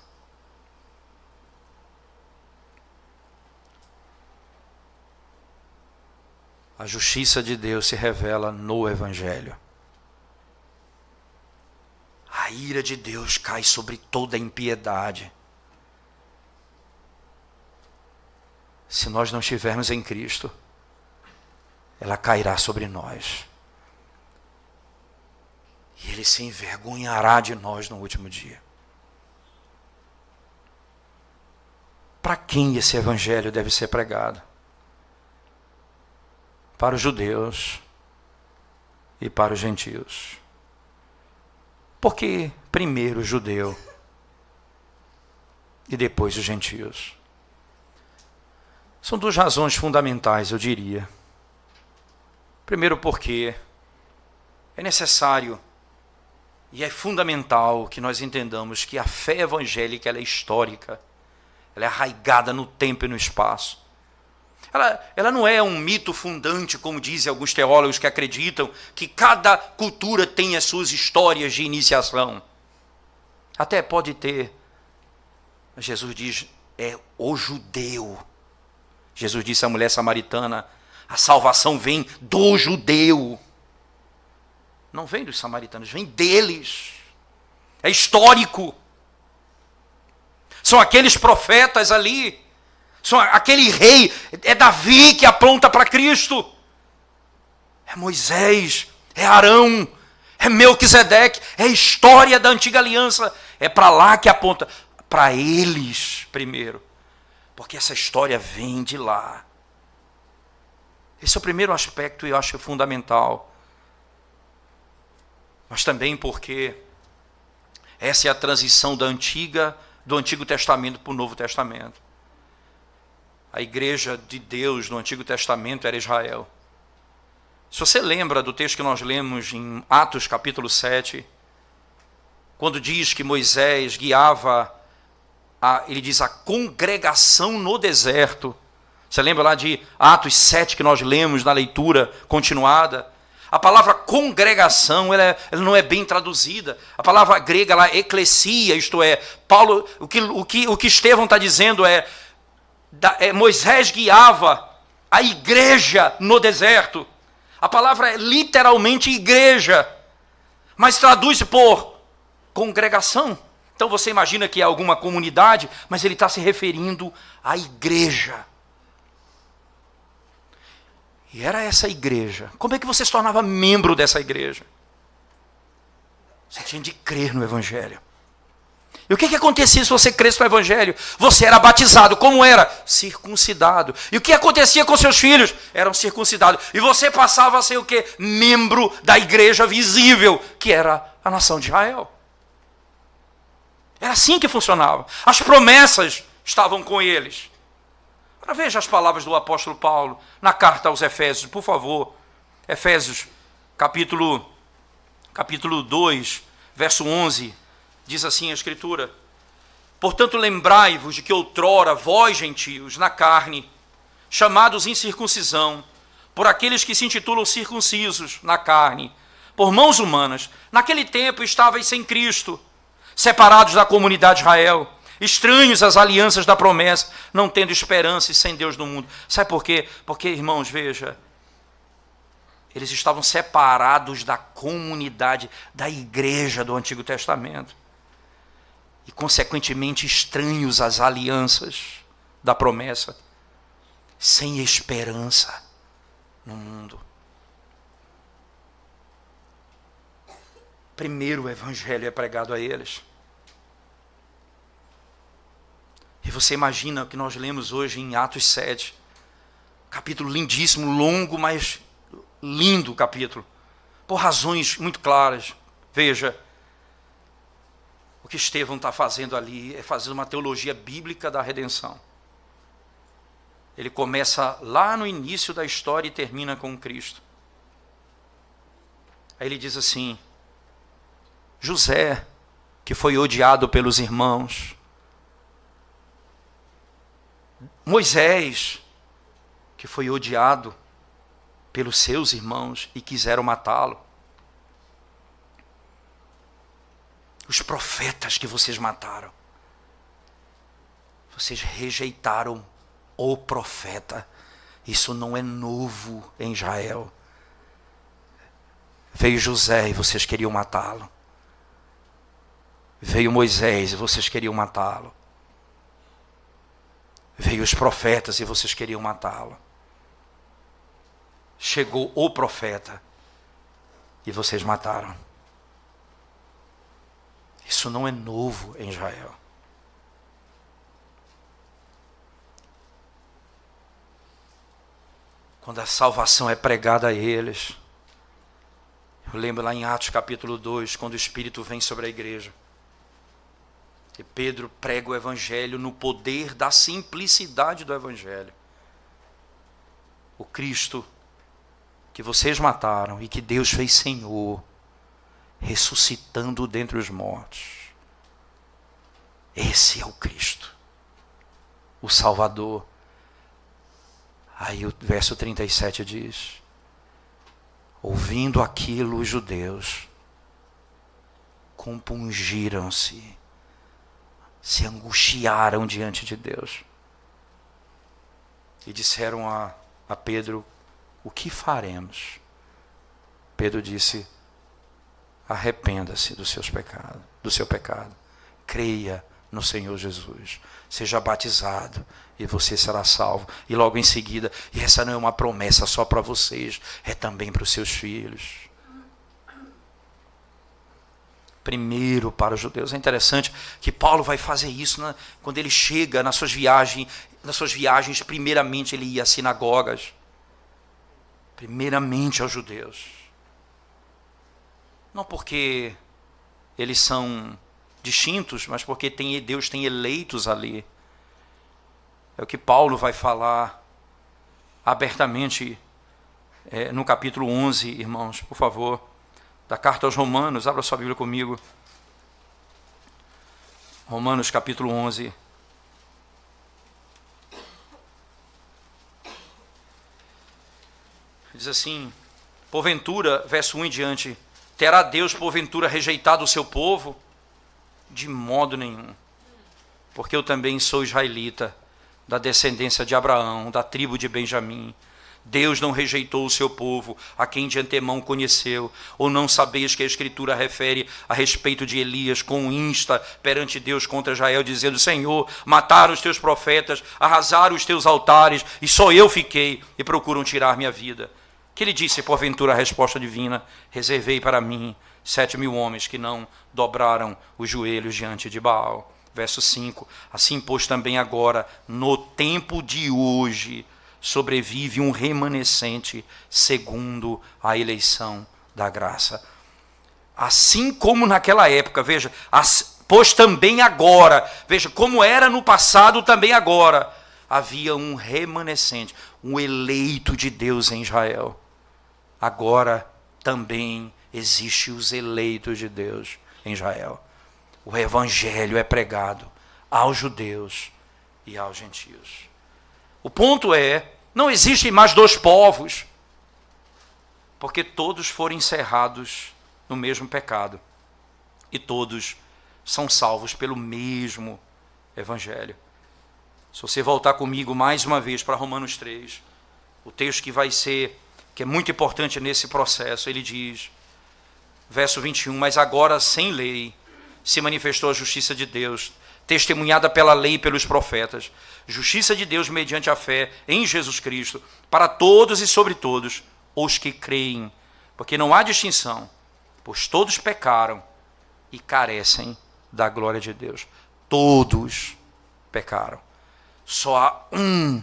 A justiça de Deus se revela no Evangelho. A ira de Deus cai sobre toda a impiedade. Se nós não estivermos em Cristo, ela cairá sobre nós. E Ele se envergonhará de nós no último dia. Para quem esse Evangelho deve ser pregado? Para os judeus e para os gentios. Porque primeiro o judeu e depois os gentios? São duas razões fundamentais, eu diria. Primeiro, porque é necessário e é fundamental que nós entendamos que a fé evangélica ela é histórica, ela é arraigada no tempo e no espaço. Ela não é um mito fundante, como dizem alguns teólogos que acreditam que cada cultura tem as suas histórias de iniciação. Até pode ter, mas Jesus diz, é o judeu. Jesus disse à mulher samaritana, a salvação vem do judeu. Não vem dos samaritanos, vem deles. É histórico. São aqueles profetas ali. São aquele rei. É Davi que aponta para Cristo. É Moisés. É Arão. É Melquisedeque. É a história da antiga aliança. É para lá que aponta. Para eles primeiro. Porque essa história vem de lá. Esse é o primeiro aspecto e eu acho fundamental. Mas também porque essa é a transição do Antigo Testamento para o Novo Testamento. A igreja de Deus no Antigo Testamento era Israel. Se você lembra do texto que nós lemos em Atos capítulo 7, quando diz que Moisés guiava, ele diz a congregação no deserto. Você lembra lá de Atos 7 que nós lemos na leitura continuada? A palavra congregação ela não é bem traduzida. A palavra grega lá, eclesia, isto é, Paulo, o que Estevão está dizendo Moisés guiava a igreja no deserto. A palavra é literalmente igreja, mas traduz por congregação. Então você imagina que é alguma comunidade, mas ele está se referindo à igreja. E era essa igreja. Como é que você se tornava membro dessa igreja? Você tinha de crer no Evangelho. E o que acontecia se você cresce no Evangelho? Você era batizado. Como era? Circuncidado. E o que acontecia com seus filhos? Eram circuncidados. E você passava a ser o quê? Membro da igreja visível, que era a nação de Israel. Era assim que funcionava. As promessas estavam com eles. Agora veja as palavras do apóstolo Paulo na carta aos Efésios, por favor. Efésios, capítulo 2, verso 11. Diz assim a Escritura: portanto, lembrai-vos de que outrora vós, gentios, na carne, chamados incircuncisão, por aqueles que se intitulam circuncisos na carne, por mãos humanas, naquele tempo estavais sem Cristo, separados da comunidade de Israel, estranhos às alianças da promessa, não tendo esperança e sem Deus no mundo. Sabe por quê? Porque, irmãos, veja, eles estavam separados da comunidade, da igreja do Antigo Testamento. E, consequentemente, estranhos às alianças da promessa, sem esperança no mundo. Primeiro o evangelho é pregado a eles. E você imagina o que nós lemos hoje em Atos 7. Capítulo lindíssimo, longo, mas lindo capítulo. Por razões muito claras. Veja, o que Estevão está fazendo ali é fazer uma teologia bíblica da redenção. Ele começa lá no início da história e termina com Cristo. Aí ele diz assim: José, que foi odiado pelos irmãos, Moisés, que foi odiado pelos seus irmãos e quiseram matá-lo, os profetas que vocês mataram, vocês rejeitaram o profeta. Isso não é novo em Israel. Veio José e vocês queriam matá-lo. Veio Moisés e vocês queriam matá-lo. Veio os profetas e vocês queriam matá-lo. Chegou o profeta e vocês mataram. Isso não é novo em Israel. Quando a salvação é pregada a eles, eu lembro lá em Atos capítulo 2, quando o Espírito vem sobre a igreja, e Pedro prega o Evangelho no poder da simplicidade do Evangelho. O Cristo que vocês mataram e que Deus fez Senhor, ressuscitando dentre os mortos. Esse é o Cristo, o Salvador. Aí o verso 37 diz: ouvindo aquilo, os judeus compungiram-se, se angustiaram diante de Deus e disseram a Pedro: o que faremos? Pedro disse: arrependa-se dos seus pecados, do seu pecado, creia no Senhor Jesus, seja batizado e você será salvo. E logo em seguida, e essa não é uma promessa só para vocês, é também para os seus filhos. Primeiro para os judeus. É interessante que Paulo vai fazer isso quando ele chega nas suas viagens, primeiramente ele ia às sinagogas, primeiramente aos judeus. Não porque eles são distintos, mas porque Deus tem eleitos ali. É o que Paulo vai falar abertamente no capítulo 11, irmãos, por favor, da carta aos Romanos. Abra sua Bíblia comigo. Romanos capítulo 11. Diz assim: porventura, verso 1 em diante, terá Deus porventura rejeitado o seu povo? De modo nenhum. Porque eu também sou israelita, da descendência de Abraão, da tribo de Benjamim. Deus não rejeitou o seu povo, a quem de antemão conheceu. Ou não sabeis que a Escritura refere a respeito de Elias, com insta perante Deus contra Israel, dizendo: Senhor, mataram os teus profetas, arrasaram os teus altares, e só eu fiquei, e procuram tirar minha vida. Que ele disse, porventura, a resposta divina: reservei para mim 7.000 homens que não dobraram os joelhos diante de Baal. Verso 5, assim pois também agora, no tempo de hoje, sobrevive um remanescente segundo a eleição da graça. Assim como naquela época, veja, pois também agora, veja, como era no passado, também agora, havia um remanescente, um eleito de Deus em Israel. Agora também existe os eleitos de Deus em Israel. o evangelho é pregado aos judeus e aos gentios. O ponto é, não existem mais dois povos, porque todos foram encerrados no mesmo pecado e todos são salvos pelo mesmo evangelho. Se você voltar comigo mais uma vez para Romanos 3, o texto que é muito importante nesse processo, ele diz, verso 21, mas agora sem lei se manifestou a justiça de Deus, testemunhada pela lei e pelos profetas, justiça de Deus mediante a fé em Jesus Cristo, para todos e sobre todos os que creem, porque não há distinção, pois todos pecaram e carecem da glória de Deus. Todos pecaram. Só há um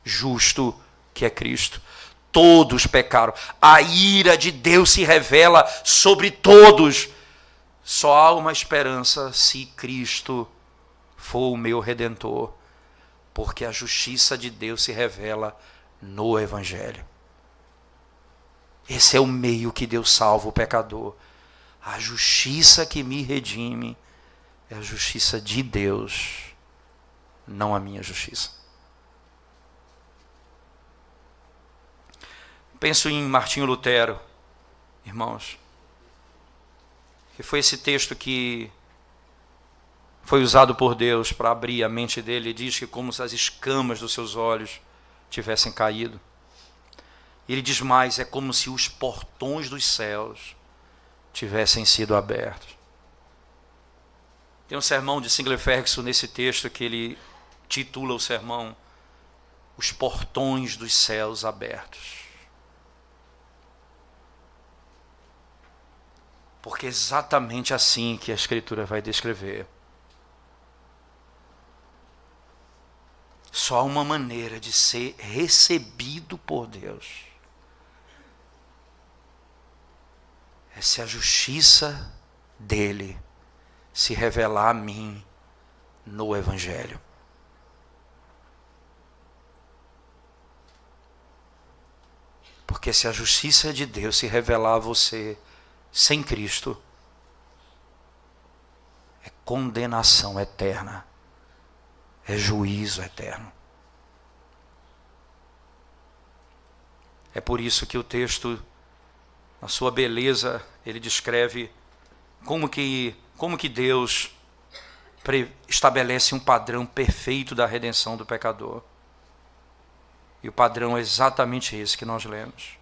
justo, que é Cristo. Todos pecaram. A ira de Deus se revela sobre todos. Só há uma esperança se Cristo for o meu Redentor, porque a justiça de Deus se revela no Evangelho. Esse é o meio que Deus salva o pecador. A justiça que me redime é a justiça de Deus, não a minha justiça. Penso em Martinho Lutero, irmãos, que foi esse texto que foi usado por Deus para abrir a mente dele. Ele diz que como se as escamas dos seus olhos tivessem caído. Ele diz mais, é como se os portões dos céus tivessem sido abertos. Tem um sermão de Sinclair Ferguson nesse texto que ele titula o sermão Os Portões dos Céus Abertos. Porque é exatamente assim que a Escritura vai descrever. Só há uma maneira de ser recebido por Deus. É se a justiça dele se revelar a mim no Evangelho. Porque se a justiça de Deus se revelar a você sem Cristo, é condenação eterna, é juízo eterno. É por isso que o texto, na sua beleza, ele descreve como que Deus estabelece um padrão perfeito da redenção do pecador. E o padrão é exatamente esse que nós lemos.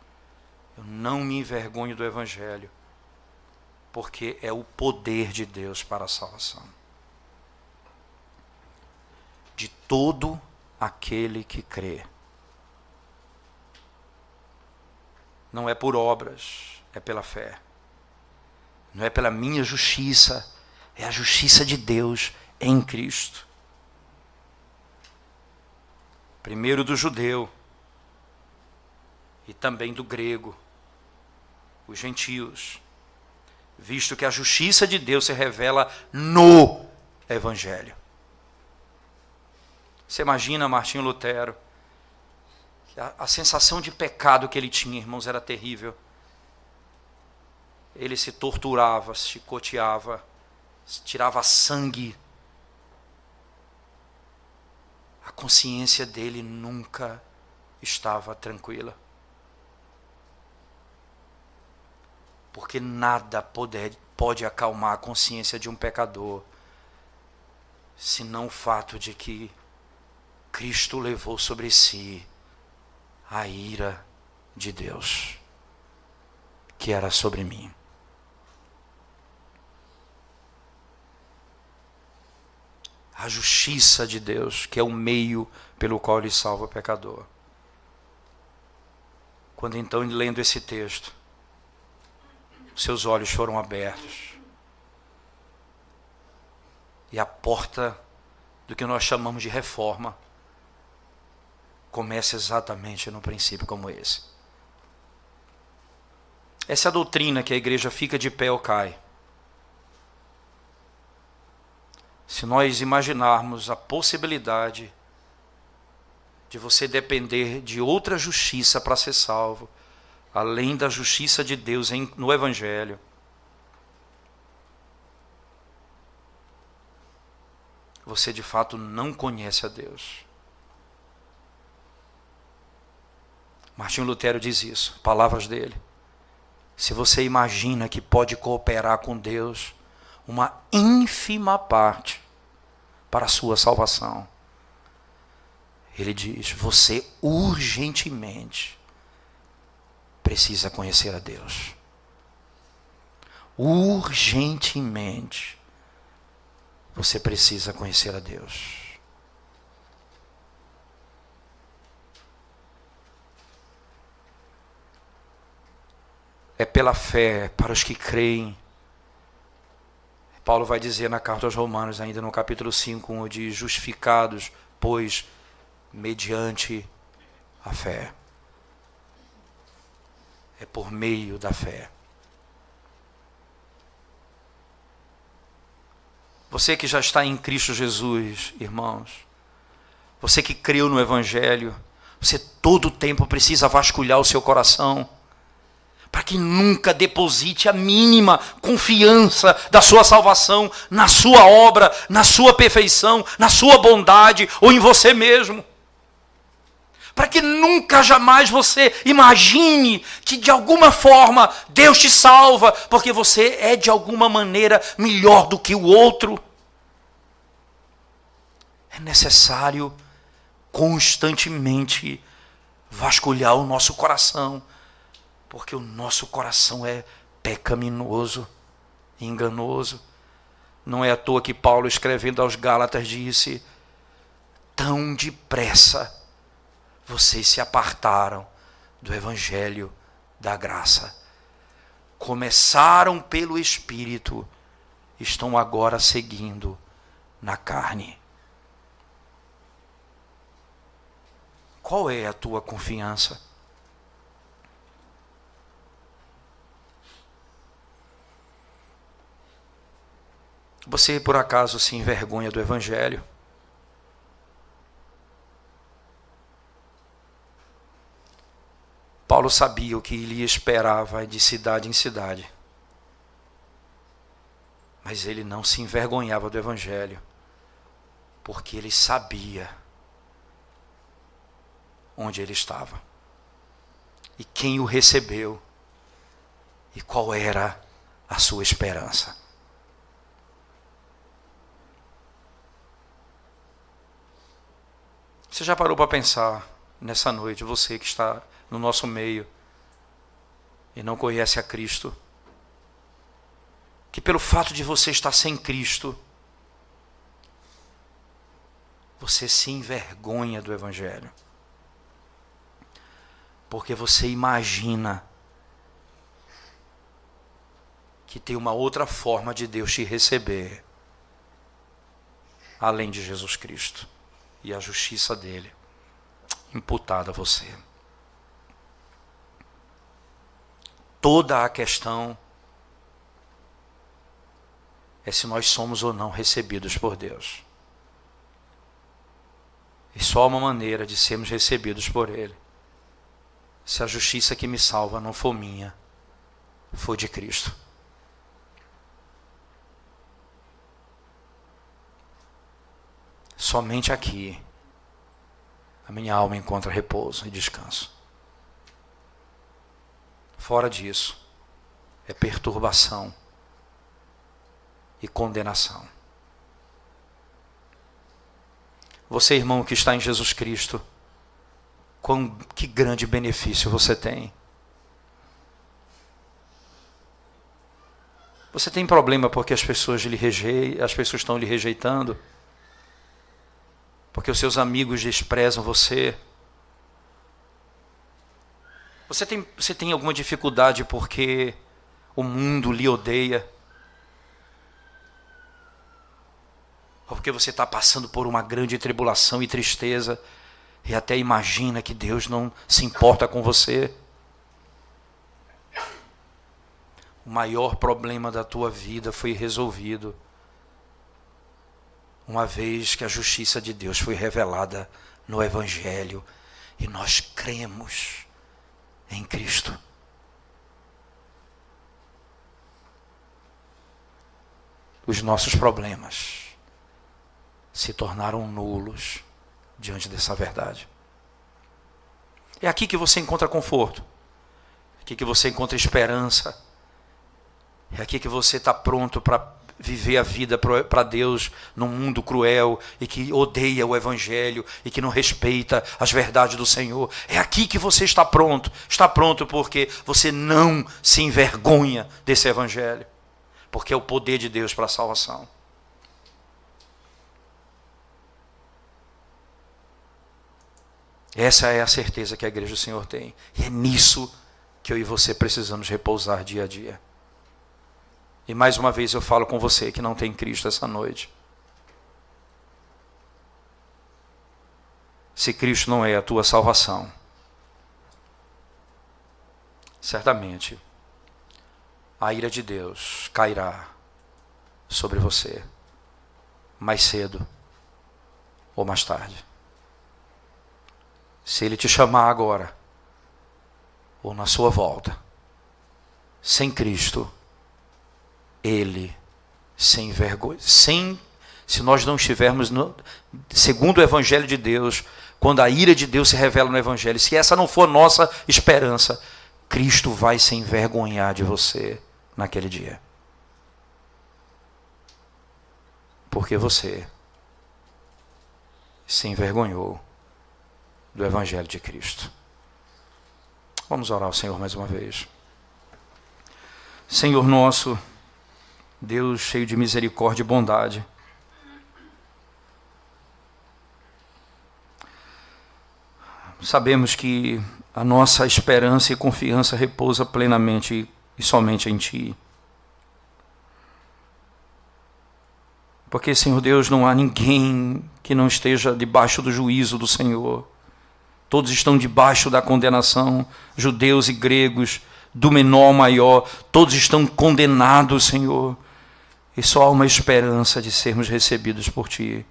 Eu não me envergonho do Evangelho, porque é o poder de Deus para a salvação de todo aquele que crê. Não é por obras, é pela fé. Não é pela minha justiça, é a justiça de Deus em Cristo. Primeiro do judeu e também do grego, os gentios, visto que a justiça de Deus se revela no Evangelho. Você imagina Martinho Lutero, a sensação de pecado que ele tinha, irmãos, era terrível. Ele se torturava, se chicoteava, tirava sangue. A consciência dele nunca estava tranquila. Porque nada pode acalmar a consciência de um pecador, senão o fato de que Cristo levou sobre si a ira de Deus, que era sobre mim. A justiça de Deus, que é o meio pelo qual Ele salva o pecador. Quando então, lendo esse texto, seus olhos foram abertos. E a porta do que nós chamamos de reforma começa exatamente no princípio como esse. Essa é a doutrina que a igreja fica de pé ou cai. Se nós imaginarmos a possibilidade de você depender de outra justiça para ser salvo, além da justiça de Deus no Evangelho, você de fato não conhece a Deus. Martinho Lutero diz isso, palavras dele. Se você imagina que pode cooperar com Deus uma ínfima parte para a sua salvação, ele diz, você urgentemente precisa conhecer a Deus. Urgentemente você precisa conhecer a Deus. É pela fé para os que creem. Paulo vai dizer na carta aos Romanos, ainda no capítulo 5, de justificados, pois mediante a fé. É por meio da fé. Você que já está em Cristo Jesus, irmãos, você que creu no Evangelho, você todo o tempo precisa vasculhar o seu coração, para que nunca deposite a mínima confiança da sua salvação na sua obra, na sua perfeição, na sua bondade ou em você mesmo. Para que nunca jamais você imagine que de alguma forma Deus te salva, porque você é de alguma maneira melhor do que o outro. É necessário constantemente vasculhar o nosso coração, porque o nosso coração é pecaminoso, enganoso. Não é à toa que Paulo, escrevendo aos Gálatas, disse: tão depressa vocês se apartaram do Evangelho da graça. Começaram pelo Espírito, estão agora seguindo na carne. Qual é a tua confiança? Você por acaso se envergonha do Evangelho? Paulo sabia o que lhe esperava de cidade em cidade. Mas ele não se envergonhava do Evangelho, porque ele sabia onde ele estava, e quem o recebeu, e qual era a sua esperança. Você já parou para pensar nessa noite, você que está no nosso meio e não conhece a Cristo, que pelo fato de você estar sem Cristo, você se envergonha do Evangelho, porque você imagina que tem uma outra forma de Deus te receber, além de Jesus Cristo e a justiça dele imputada a você. Toda a questão é se nós somos ou não recebidos por Deus. E só há uma maneira de sermos recebidos por Ele: se a justiça que me salva não for minha, for de Cristo. Somente aqui a minha alma encontra repouso e descanso. Fora disso, é perturbação e condenação. Você, irmão, que está em Jesus Cristo, que grande benefício você tem. Você tem problema porque as pessoas estão lhe rejeitando? Porque os seus amigos desprezam você? Você tem alguma dificuldade porque o mundo lhe odeia? Ou porque você está passando por uma grande tribulação e tristeza e até imagina que Deus não se importa com você? O maior problema da tua vida foi resolvido uma vez que a justiça de Deus foi revelada no Evangelho e nós cremos em Cristo. Os nossos problemas se tornaram nulos diante dessa verdade. É aqui que você encontra conforto. É aqui que você encontra esperança. É aqui que você está pronto para viver a vida para Deus num mundo cruel e que odeia o Evangelho e que não respeita as verdades do Senhor. É aqui que você está pronto. Está pronto porque você não se envergonha desse Evangelho. Porque é o poder de Deus para a salvação. Essa é a certeza que a igreja do Senhor tem. E é nisso que eu e você precisamos repousar dia a dia. E mais uma vez eu falo com você que não tem Cristo essa noite. Se Cristo não é a tua salvação, certamente a ira de Deus cairá sobre você, mais cedo ou mais tarde. Se Ele te chamar agora, ou na sua volta, sem Cristo, Ele se envergonha. Se nós não estivermos segundo o Evangelho de Deus, quando a ira de Deus se revela no Evangelho, se essa não for nossa esperança, Cristo vai se envergonhar de você naquele dia. Porque você se envergonhou do Evangelho de Cristo. Vamos orar ao Senhor mais uma vez. Senhor nosso, Deus cheio de misericórdia e bondade, sabemos que a nossa esperança e confiança repousa plenamente e somente em Ti. Porque, Senhor Deus, não há ninguém que não esteja debaixo do juízo do Senhor. Todos estão debaixo da condenação, judeus e gregos, do menor ao maior, todos estão condenados, Senhor. E só há uma esperança de sermos recebidos por Ti.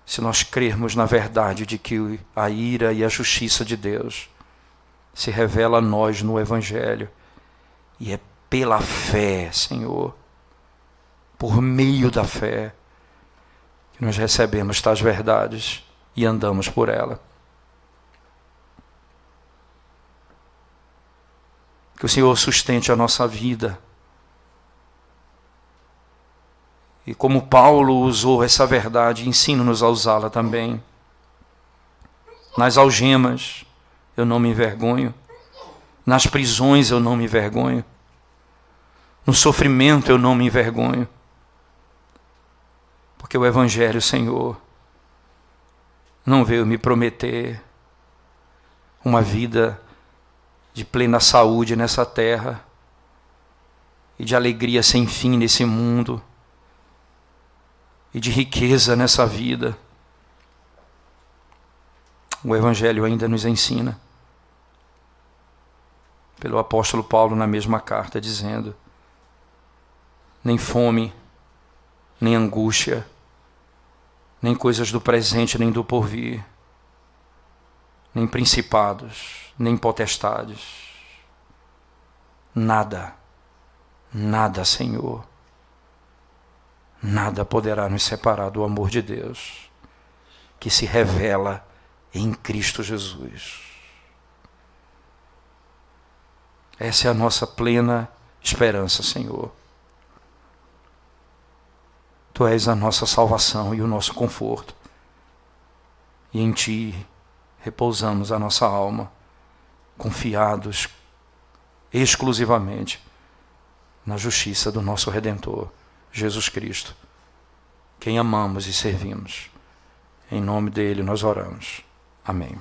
Se nós crermos na verdade de que a ira e a justiça de Deus se revela a nós no Evangelho. E é pela fé, Senhor, por meio da fé, que nós recebemos tais verdades e andamos por ela. Que o Senhor sustente a nossa vida. E como Paulo usou essa verdade, ensina-nos a usá-la também. Nas algemas, eu não me envergonho. Nas prisões, eu não me envergonho. No sofrimento, eu não me envergonho. Porque o Evangelho, Senhor, não veio me prometer uma vida de plena saúde nessa terra e de alegria sem fim nesse mundo e de riqueza nessa vida. O Evangelho ainda nos ensina, pelo apóstolo Paulo na mesma carta, dizendo: nem fome, nem angústia, nem coisas do presente, nem do porvir, nem principados, nem potestades. Nada, nada, Senhor, nada poderá nos separar do amor de Deus, que se revela em Cristo Jesus. Essa é a nossa plena esperança, Senhor. Tu és a nossa salvação e o nosso conforto. E em Ti repousamos a nossa alma, confiados exclusivamente na justiça do nosso Redentor, Jesus Cristo, quem amamos e servimos. Em nome dele nós oramos. Amém.